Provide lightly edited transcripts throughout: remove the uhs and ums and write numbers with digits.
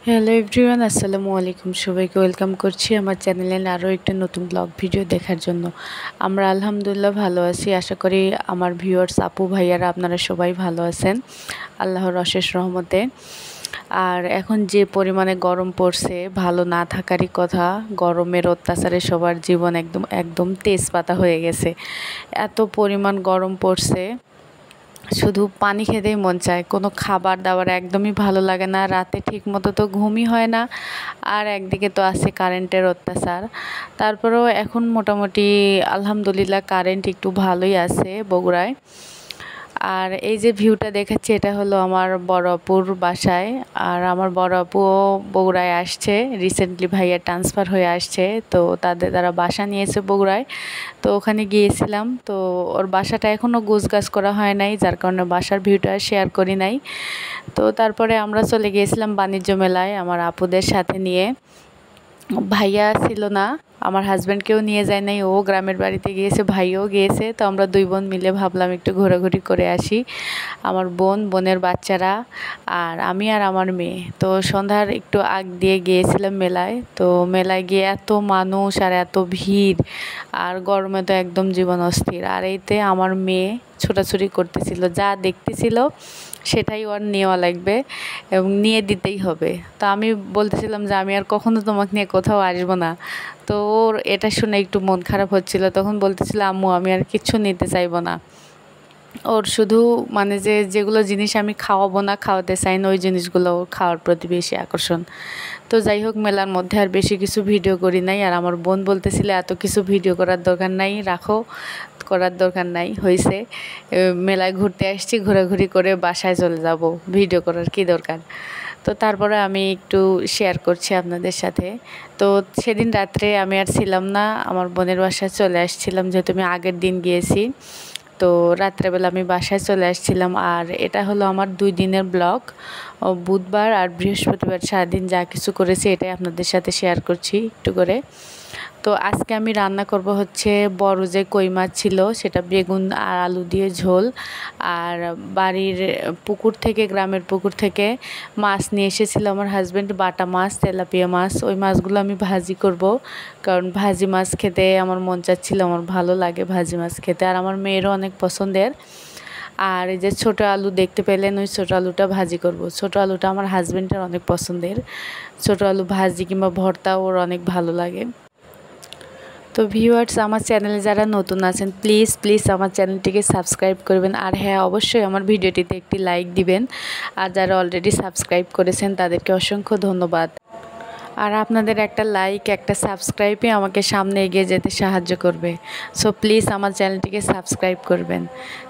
Hello everyone, আসসালামু আলাইকুম। সবাইকে ওয়েলকাম করছি আমার চ্যানেলে আরও একটা নতুন ব্লগ ভিডিও দেখার জন্য। আমরা আলহামদুলিল্লাহ ভালো আছি। আশা করি আমার ভিউয়ার্স আপু ভাইয়ারা আপনারা সবাই ভালো আছেন আল্লাহর অশেষ রহমতে। আর এখন যে পরিমাণে গরম পড়ছে, ভালো না থাকারই কথা। গরমের অত্যাচারে সবার জীবন একদম একদম তেজপাতা হয়ে গেছে। এত পরিমাণ গরম পড়ছে, শুধু পানি খেতেই মন চায়, কোনো খাবার দাবার একদমই ভালো লাগে না। রাতে ঠিক মতো তো ঘুমই হয় না, আর একদিকে তো আছে কারেন্টের অত্যাচার। তারপরেও এখন মোটামুটি আলহামদুলিল্লাহ কারেন্ট একটু ভালোই আছে বগুড়ায়। আর এই যে ভিউটা দেখাচ্ছি, এটা হলো আমার বড় আপুর বাসায়। আর আমার বড় আপুও বগুড়ায় আসছে, রিসেন্টলি ভাইয়া ট্রান্সফার হয়ে আসছে, তো তারা বাসা নিয়েছে বগুড়ায়। তো ওখানে গিয়েছিলাম। তো ওর বাসাটা এখনও গোছগাছ করা হয় নাই, যার কারণে বাসার ভিউটা শেয়ার করি নাই। তো তারপরে আমরা চলে গিয়েছিলাম বাণিজ্য মেলায় আমার আপুদের সাথে নিয়ে। ভাইয়া ছিল না, আমার হাজব্যান্ডকেও নিয়ে যায় নাই, ও গ্রামের বাড়িতে গিয়েছে, ভাইও গিয়েছে। তো আমরা দুই বোন মিলে ভাবলাম একটু ঘোরাঘুরি করে আসি, আমার বোনের বাচ্চারা আর আমি আর আমার মেয়ে। তো সন্ধ্যার একটু আগ দিয়ে গিয়েছিলাম মেলায়। তো মেলায় গিয়ে এত মানুষ আর এত ভিড়, আর গরমে তো একদম জীবন অস্থির। আর এইতে আমার মেয়ে ছোটাছুটি করতেছিল, যা দেখতেছিল সেটাই ওর নেওয়া লাগবে এবং নিয়ে দিতেই হবে। তো আমি বলতেছিলাম যে আমি আর কখনো তোমাকে নিয়ে কোথাও আসবো না। তো ওর এটা শুনে একটু মন খারাপ হচ্ছিল, তখন বলতেছিল আম্মু আমি আর কিচ্ছু নিতে চাইবো না। ওর শুধু মানে যেগুলো জিনিস আমি খাওয়াবো না, খাওয়াতে চাই না, ওই জিনিসগুলো ওর খাওয়ার প্রতি বেশি আকর্ষণ। তো যাই হোক, মেলার মধ্যে আর বেশি কিছু ভিডিও করি নাই। আর আমার বোন বলতেছিল এত কিছু ভিডিও করার দরকার নাই, রাখো, করার দরকার নাই, হয়েছে মেলায় ঘুরতে আসছি, ঘোরাঘুরি করে বাসায় চলে যাব, ভিডিও করার কি দরকার। তো তারপরে আমি একটু শেয়ার করছি আপনাদের সাথে। তো সেদিন রাত্রে আমি আর ছিলাম না, আমার বোনের বাসায় চলে আসছিলাম, যেহেতু আমি আগের দিন গিয়েছি। তো রাত্রেবেলা আমি বাসায় চলে আসছিলাম। আর এটা হলো আমার 2 দিনের ব্লগ। বুধবার আর বৃহস্পতিবার সারাদিন যা কিছু করেছি এটাই আপনাদের সাথে শেয়ার করছি একটু করে। তো আজকে আমি রান্না করব হচ্ছে বড় যে কই মাছ ছিল সেটা বেগুন আর আলু দিয়ে ঝোল। আর বাড়ির পুকুর থেকে, গ্রামের পুকুর থেকে মাছ নিয়ে এসেছিল আমার হাজব্যান্ড, বাটা মাছ, তেলাপিয়া মাছ। ওই মাছগুলো আমি ভাজি করব, কারণ ভাজি মাছ খেতে আমার মন চাচ্ছিল, আমার ভালো লাগে ভাজি মাছ খেতে, আর আমার মেয়েরও অনেক পছন্দের। আর এই যে ছোটো আলু দেখতে পেলেন, ওই ছোটো আলুটা ভাজি করব। ছোটো আলুটা আমার হাজব্যান্ডের অনেক পছন্দের, ছোটো আলু ভাজি কিংবা ভর্তা ওর অনেক ভালো লাগে। তো ভিউয়ার্স, আমার চ্যানেলে যারা নতুন আছেন প্লিজ প্লিজ আমার চ্যানেলটিকে সাবস্ক্রাইব করবেন। আর হ্যাঁ, অবশ্যই আমার ভিডিওটিতে একটি লাইক দিবেন। আর যারা অলরেডি সাবস্ক্রাইব করেছেন তাদেরকে অসংখ্য ধন্যবাদ। আর আপনাদের একটা লাইক, একটা সাবস্ক্রাইবই আমাকে সামনে এগিয়ে যেতে সাহায্য করবে। সো প্লিজ আমার চ্যানেলটিকে সাবস্ক্রাইব করবেন।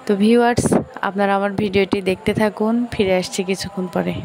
তো ভিউয়ার্স, আপনারা আমার ভিডিওটি দেখতে থাকুন, ফিরে আসছি কিছুক্ষণ পরে।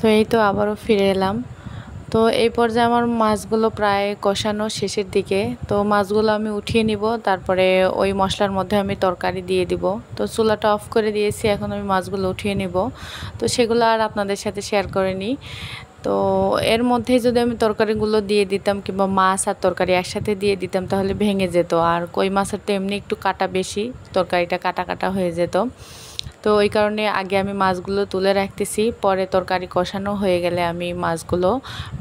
তো এই তো আবারও ফিরে এলাম। তো এই পর্যায়ে আমার মাছগুলো প্রায় কষানো শেষের দিকে। তো মাছগুলো আমি উঠিয়ে নিব, তারপরে ওই মশলার মধ্যে আমি তরকারি দিয়ে দিব। তো চুলাটা অফ করে দিয়েছি, এখন আমি মাছগুলো উঠিয়ে নিব। তো সেগুলো আর আপনাদের সাথে শেয়ার করিনি। তো এর মধ্যেই যদি আমি তরকারিগুলো দিয়ে দিতাম, কিংবা মাছ আর তরকারি একসাথে দিয়ে দিতাম, তাহলে ভেঙে যেত। আর কই মাছের তো এমনি একটু কাটা বেশি, তরকারিটা কাটা কাটা হয়ে যেত। তো ওই কারণে আগে আমি মাছগুলো তুলে রাখতেছি, পরে তরকারি কষানো হয়ে গেলে আমি মাছগুলো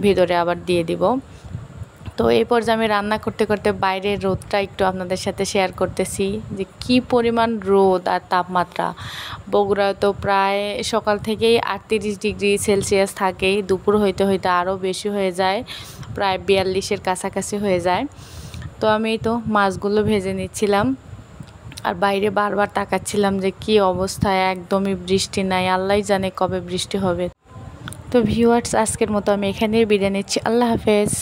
ভিতরে আবার দিয়ে দিব। তো এই পর্যায়ে আমি রান্না করতে করতে বাইরের রোদটা একটু আপনাদের সাথে শেয়ার করতেছি, যে কি পরিমাণ রোদ আর তাপমাত্রা। বগুড়ায় তো প্রায় সকাল থেকেই 38 ডিগ্রি সেলসিয়াস থাকেই, দুপুর হইতে হইতে আরও বেশি হয়ে যায়, প্রায় 42-এর কাছাকাছি হয়ে যায়। তো আমি তো মাছগুলো ভেজে নিচ্ছিলাম, আর বাইরে বারবার তাকাচ্ছিলাম যে কি অবস্থা, একদমই বৃষ্টি নাই, আল্লাহই জানে কবে বৃষ্টি হবে। তো ভিউয়ার্স, আজকের মতো আমি এখানেই বিদায় নিচ্ছি। আল্লাহ হাফেজ।